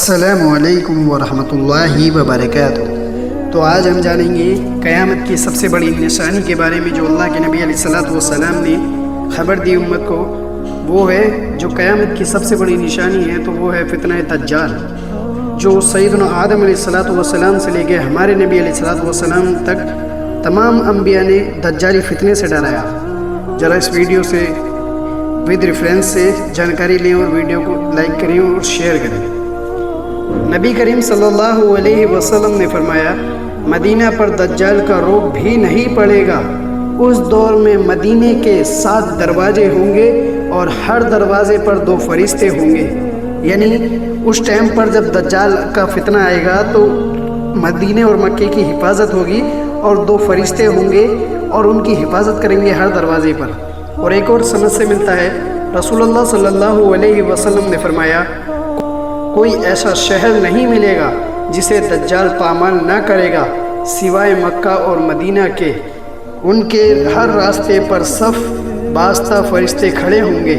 السلام علیکم ورحمۃ اللہ وبرکاتہ۔ تو آج ہم جانیں گے قیامت کی سب سے بڑی نشانی کے بارے میں جو اللہ کے نبی علیہ الصلوۃ والسلام نے خبر دی امت کو۔ وہ ہے جو قیامت کی سب سے بڑی نشانی ہے تو وہ ہے فتنہ دجال، جو سیدنا آدم علیہ الصلوۃ والسلام سے لے کے ہمارے نبی علیہ الصلوۃ والسلام تک تمام انبیاء نے دجالی فتنے سے ڈرایا۔ ذرا اس ویڈیو سے ود ریفرنس سے جانکاری لیں اور ویڈیو کو لائک کریں اور شیئر کریں۔ نبی کریم صلی اللہ علیہ وسلم نے فرمایا، مدینہ پر دجال کا روب بھی نہیں پڑے گا۔ اس دور میں مدینے کے 7 دروازے ہوں گے اور ہر دروازے پر 2 فرشتے ہوں گے۔ یعنی اس ٹائم پر جب دجال کا فتنہ آئے گا تو مدینے اور مکے کی حفاظت ہوگی اور 2 فرشتے ہوں گے اور ان کی حفاظت کریں گے ہر دروازے پر۔ اور ایک اور سند سے ملتا ہے، رسول اللہ صلی اللہ علیہ وسلم نے فرمایا، کوئی ایسا شہر نہیں ملے گا جسے دجال پامال نہ کرے گا سوائے مکہ اور مدینہ کے۔ ان کے ہر راستے پر صف باستہ فرشتے کھڑے ہوں گے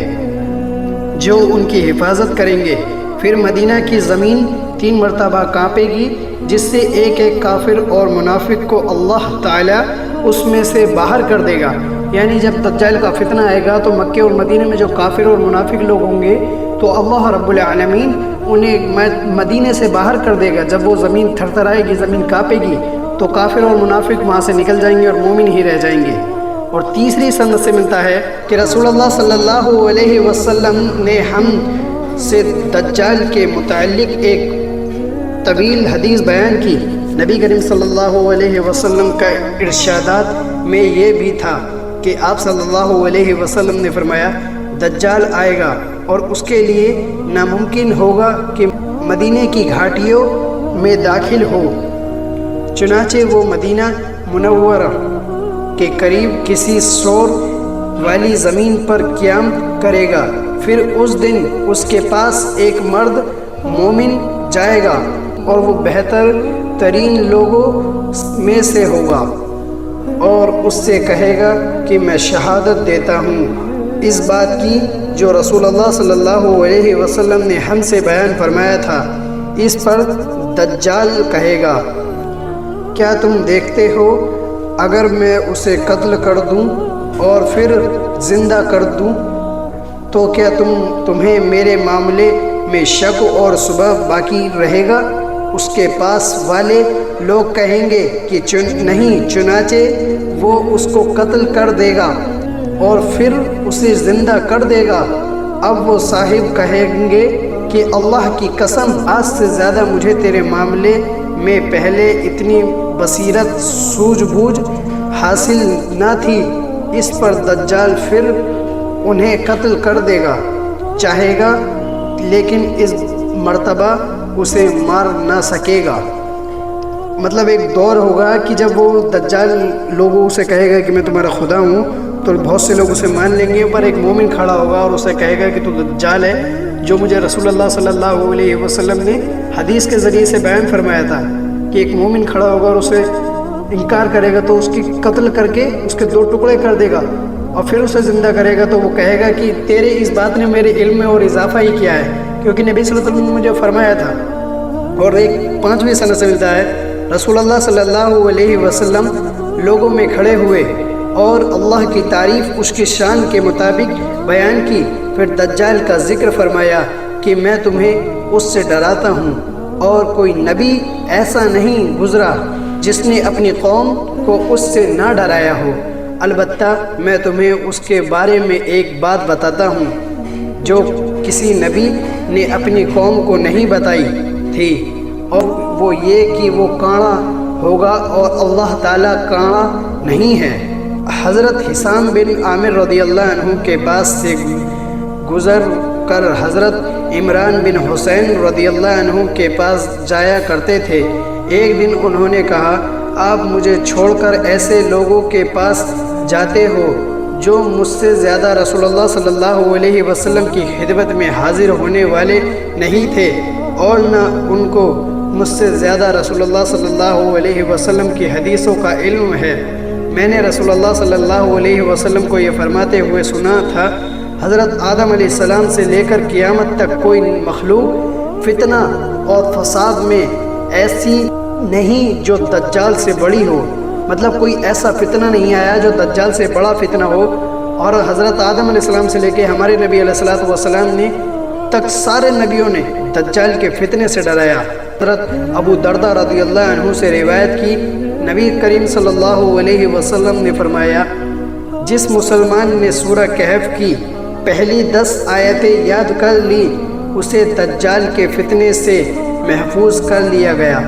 جو ان کی حفاظت کریں گے۔ پھر مدینہ کی زمین 3 مرتبہ کانپے گی، جس سے ایک ایک کافر اور منافق کو اللہ تعالیٰ اس میں سے باہر کر دے گا۔ یعنی جب دجال کا فتنہ آئے گا تو مکے اور مدینہ میں جو کافر اور منافق لوگ ہوں گے تو اللہ رب العالمین انہیں مدینے سے باہر کر دے گا۔ جب وہ زمین تھر تھر آئے گی، زمین کانپے گی تو کافر اور منافق وہاں سے نکل جائیں گے اور مومن ہی رہ جائیں گے۔ اور تیسری سند سے ملتا ہے کہ رسول اللہ صلی اللہ علیہ وسلم نے ہم سے دجال کے متعلق ایک طویل حدیث بیان کی۔ نبی کریم صلی اللہ علیہ وسلم کا ارشادات میں یہ بھی تھا کہ آپ صلی اللہ علیہ وسلم نے فرمایا، دجال آئے گا اور اس کے لیے ناممکن ہوگا کہ مدینے کی گھاٹیوں میں داخل ہو، چنانچہ وہ مدینہ منورہ کے قریب کسی سور والی زمین پر قیام کرے گا۔ پھر اس دن اس کے پاس ایک مرد مومن جائے گا اور وہ بہتر ترین لوگوں میں سے ہوگا اور اس سے کہے گا کہ میں شہادت دیتا ہوں اس بات کی جو رسول اللہ صلی اللہ علیہ وسلم نے ہم سے بیان فرمایا تھا۔ اس پر دجال کہے گا، کیا تم دیکھتے ہو اگر میں اسے قتل کر دوں اور پھر زندہ کر دوں تو کیا تمہیں میرے معاملے میں شک اور شبہ باقی رہے گا؟ اس کے پاس والے لوگ کہیں گے کہ نہیں، چنانچہ وہ اس کو قتل کر دے گا اور پھر اسے زندہ کر دے گا۔ اب وہ صاحب کہیں گے کہ اللہ کی قسم، آج سے زیادہ مجھے تیرے معاملے میں پہلے اتنی بصیرت سوجھ بوجھ حاصل نہ تھی۔ اس پر دجال پھر انہیں قتل کر دے گا چاہے گا، لیکن اس مرتبہ اسے مار نہ سکے گا۔ مطلب ایک دور ہوگا کہ جب وہ دجال لوگوں سے کہے گا کہ میں تمہارا خدا ہوں تو بہت سے لوگ اسے مان لیں گے، پر ایک مومن کھڑا ہوگا اور اسے کہے گا کہ تو دجال ہے، جو مجھے رسول اللہ صلی اللہ علیہ وسلم نے حدیث کے ذریعے سے بیان فرمایا تھا کہ ایک مومن کھڑا ہوگا اور اسے انکار کرے گا تو اس کی قتل کر کے اس کے 2 ٹکڑے کر دے گا اور پھر اسے زندہ کرے گا۔ تو وہ کہے گا کہ تیرے اس بات نے میرے علم میں اور اضافہ ہی کیا ہے، کیونکہ نبی صلی اللہ علیہ وسلم نے مجھے فرمایا تھا۔ اور ایک 5ویں سند سے ملتا ہے، رسول اللہ صلی اللہ علیہ وسلم لوگوں میں کھڑے ہوئے اور اللہ کی تعریف اس کی شان کے مطابق بیان کی۔ پھر دجال کا ذکر فرمایا کہ میں تمہیں اس سے ڈراتا ہوں اور کوئی نبی ایسا نہیں گزرا جس نے اپنی قوم کو اس سے نہ ڈرایا ہو۔ البتہ میں تمہیں اس کے بارے میں ایک بات بتاتا ہوں جو کسی نبی نے اپنی قوم کو نہیں بتائی تھی، اور وہ یہ کہ وہ کاڑا ہوگا اور اللہ تعالیٰ کاڑا نہیں ہے۔ حضرت حسام بن عامر رضی اللہ عنہ کے پاس سے گزر کر حضرت عمران بن حسین رضی اللہ عنہ کے پاس جایا کرتے تھے۔ ایک دن انہوں نے کہا، آپ مجھے چھوڑ کر ایسے لوگوں کے پاس جاتے ہو جو مجھ سے زیادہ رسول اللہ صلی اللہ علیہ وسلم کی خدمت میں حاضر ہونے والے نہیں تھے اور نہ ان کو مجھ سے زیادہ رسول اللہ صلی اللہ علیہ وسلم کی حدیثوں کا علم ہے۔ میں نے رسول اللہ صلی اللہ علیہ وسلم کو یہ فرماتے ہوئے سنا تھا، حضرت آدم علیہ السلام سے لے کر قیامت تک کوئی مخلوق فتنہ اور فساد میں ایسی نہیں جو دجال سے بڑی ہو، مطلب کوئی ایسا فتنہ نہیں آیا جو دجال سے بڑا فتنہ ہو۔ اور حضرت آدم علیہ السلام سے لے کے ہمارے نبی علیہ الصلوۃ والسلام نے تک سارے نبیوں نے دجال کے فتنے سے ڈرایا۔ حضرت ابو درداء رضی اللہ عنہ سے روایت کی، نبی کریم صلی اللہ علیہ وسلم نے فرمایا، جس مسلمان نے سورہ کہف کی پہلی 10 آیتیں یاد کر لی اسے دجال کے فتنے سے محفوظ کر لیا گیا۔